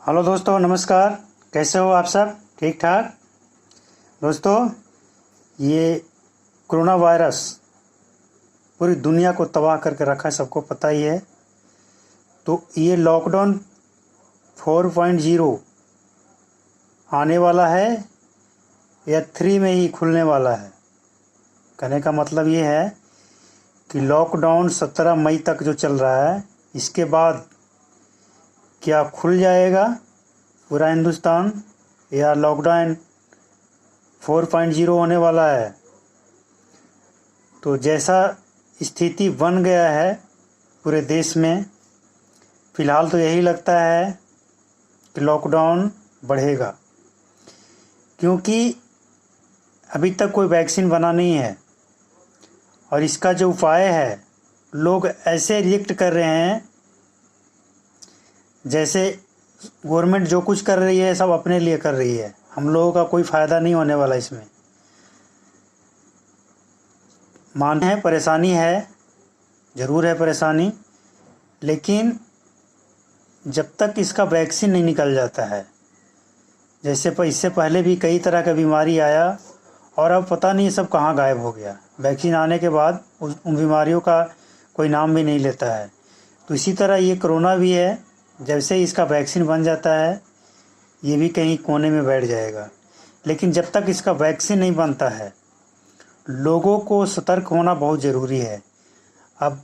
Hello दोस्तों, नमस्कार। कैसे हो आप सब? ठीक ठाक। दोस्तों, ये कोरोना वायरस पूरी दुनिया को तबाह करके रखा है, सबको पता ही है। तो ये लॉकडाउन 4.0 आने वाला है या 3 में ही खुलने वाला है। कहने का मतलब ये है कि लॉकडाउन 17 मई तक जो चल रहा है, इसके बाद क्या खुल जाएगा पूरा हिंदुस्तान या लॉकडाउन 4.0 होने वाला है। तो जैसा स्थिति बन गया है पूरे देश में, फ़िलहाल तो यही लगता है कि लॉकडाउन बढ़ेगा, क्योंकि अभी तक कोई वैक्सीन बना नहीं है। और इसका जो उपाय है, लोग ऐसे रिएक्ट कर रहे हैं जैसे गवर्नमेंट जो कुछ कर रही है सब अपने लिए कर रही है। हम लोगों का कोई फ़ायदा नहीं होने वाला इसमें। मान है परेशानी है, ज़रूर है परेशानी, लेकिन जब तक इसका वैक्सीन नहीं निकल जाता है, जैसे इससे पहले भी कई तरह का बीमारी आया और अब पता नहीं सब कहाँ गायब हो गया। वैक्सीन आने के बाद उन बीमारियों का कोई नाम भी नहीं लेता है। तो इसी तरह ये कोरोना भी है, जैसे ही इसका वैक्सीन बन जाता है ये भी कहीं कोने में बैठ जाएगा। लेकिन जब तक इसका वैक्सीन नहीं बनता है, लोगों को सतर्क होना बहुत ज़रूरी है। अब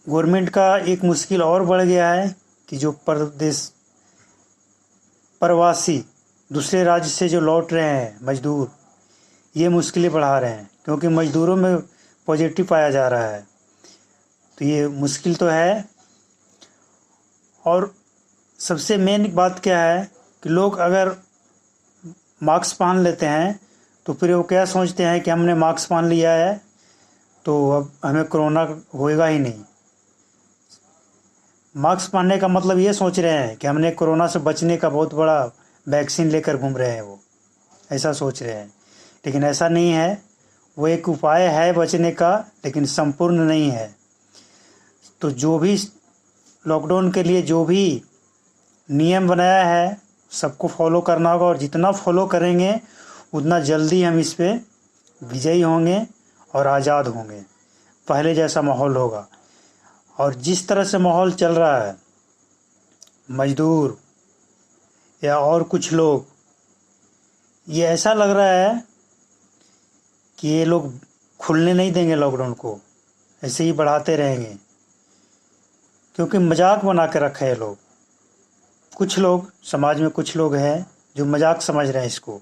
गवर्नमेंट का एक मुश्किल और बढ़ गया है कि जो प्रवासी दूसरे राज्य से जो लौट रहे हैं मज़दूर, ये मुश्किलें बढ़ा रहे हैं, क्योंकि मज़दूरों में पॉजिटिव पाया जा रहा है। तो ये मुश्किल तो है। और सबसे मेन बात क्या है कि लोग अगर मास्क पहन लेते हैं तो फिर वो क्या सोचते हैं कि हमने मास्क पहन लिया है तो अब हमें कोरोना होएगा ही नहीं। मास्क पहनने का मतलब ये सोच रहे हैं कि हमने कोरोना से बचने का बहुत बड़ा वैक्सीन लेकर घूम रहे हैं, वो ऐसा सोच रहे हैं। लेकिन ऐसा नहीं है, वो एक उपाय है बचने का, लेकिन संपूर्ण नहीं है। तो जो भी लॉकडाउन के लिए जो भी नियम बनाया है सबको फॉलो करना होगा, और जितना फॉलो करेंगे उतना जल्दी हम इस पे विजयी होंगे और आज़ाद होंगे। पहले जैसा माहौल होगा। और जिस तरह से माहौल चल रहा है, मज़दूर या और कुछ लोग, ये ऐसा लग रहा है कि ये लोग खुलने नहीं देंगे लॉकडाउन को, ऐसे ही बढ़ाते रहेंगे, क्योंकि मजाक बना के रखे हैं लोग। कुछ लोग समाज में कुछ लोग हैं जो मजाक समझ रहे हैं इसको।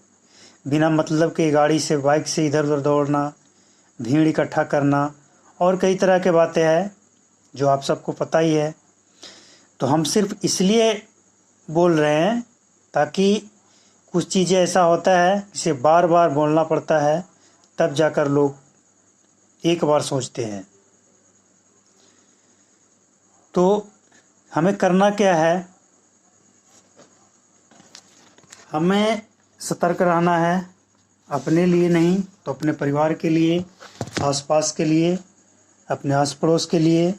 बिना मतलब के गाड़ी से बाइक से इधर उधर दौड़ना, भीड़ इकट्ठा करना और कई तरह के बातें हैं जो आप सबको पता ही है। तो हम सिर्फ इसलिए बोल रहे हैं ताकि कुछ चीज़ें ऐसा होता है जिसे बार बार बोलना पड़ता है, तब जाकर लोग एक बार सोचते हैं। तो हमें करना क्या है? हमें सतर्क रहना है, अपने लिए नहीं तो अपने परिवार के लिए, आसपास के लिए, अपने आस पड़ोस के लिए,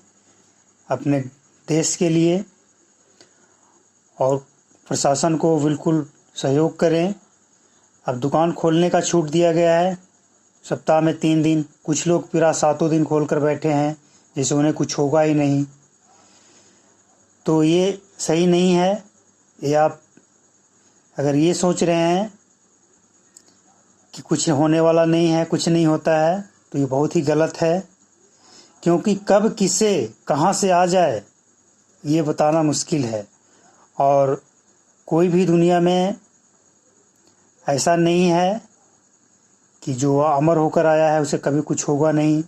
अपने देश के लिए। और प्रशासन को बिल्कुल सहयोग करें। अब दुकान खोलने का छूट दिया गया है, सप्ताह में 3 दिन। कुछ लोग पूरा 7 दिन खोल कर बैठे हैं जैसे उन्हें कुछ होगा ही नहीं। तो ये सही नहीं है। ये आप अगर ये सोच रहे हैं कि कुछ होने वाला नहीं है, कुछ नहीं होता है, तो ये बहुत ही गलत है। क्योंकि कब किसे कहाँ से आ जाए ये बताना मुश्किल है। और कोई भी दुनिया में ऐसा नहीं है कि जो अमर होकर आया है उसे कभी कुछ होगा नहीं।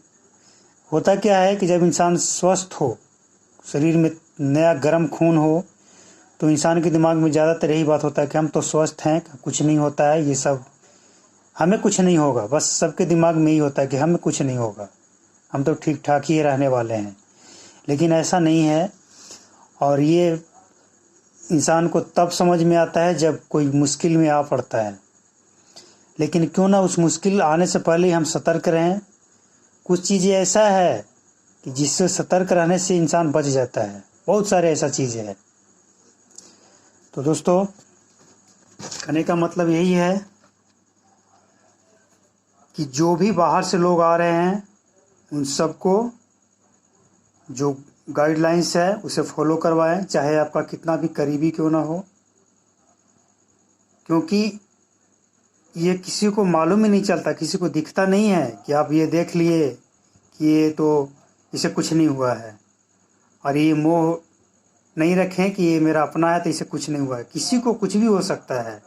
होता क्या है कि जब इंसान स्वस्थ हो, शरीर में नया गर्म खून हो, तो इंसान के दिमाग में ज़्यादातर यही बात होता है कि हम तो स्वस्थ हैं, कुछ नहीं होता है, ये सब हमें कुछ नहीं होगा। बस सबके दिमाग में यही होता है कि हमें कुछ नहीं होगा, हम तो ठीक ठाक ही रहने वाले हैं। लेकिन ऐसा नहीं है। और ये इंसान को तब समझ में आता है जब कोई मुश्किल में आ पड़ता है। लेकिन क्यों ना उस मुश्किल आने से पहले ही हम सतर्क रहें। कुछ चीज़ें ऐसा है कि जिससे सतर्क रहने से इंसान बच जाता है। बहुत सारे ऐसा चीज़ें हैं। तो दोस्तों, कहने का मतलब यही है कि जो भी बाहर से लोग आ रहे हैं उन सबको जो गाइडलाइंस है उसे फॉलो करवाएं, चाहे आपका कितना भी करीबी क्यों ना हो, क्योंकि ये किसी को मालूम ही नहीं चलता, किसी को दिखता नहीं है कि आप ये देख लिए कि ये तो इसे कुछ नहीं हुआ है, और ये मोह नहीं रखें कि ये मेरा अपना है तो इसे कुछ नहीं हुआ है। किसी को कुछ भी हो सकता है।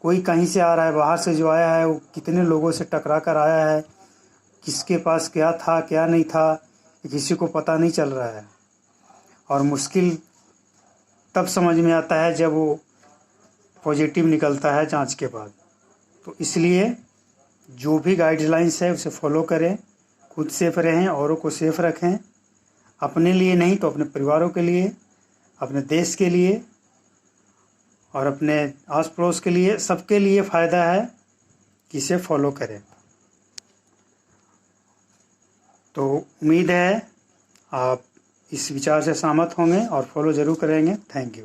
कोई कहीं से आ रहा है, बाहर से जो आया है वो कितने लोगों से टकरा कर आया है, किसके पास क्या था क्या नहीं था किसी को पता नहीं चल रहा है। और मुश्किल तब समझ में आता है जब वो पॉजिटिव निकलता है जांच के बाद। तो इसलिए जो भी गाइडलाइंस है उसे फॉलो करें, खुद सेफ रहें, औरों को सेफ रखें, अपने लिए नहीं तो अपने परिवारों के लिए, अपने देश के लिए और अपने आस पड़ोस के लिए, सबके लिए फ़ायदा है कि इसे फॉलो करें। तो उम्मीद है आप इस विचार से सहमत होंगे और फॉलो ज़रूर करेंगे। Thank you.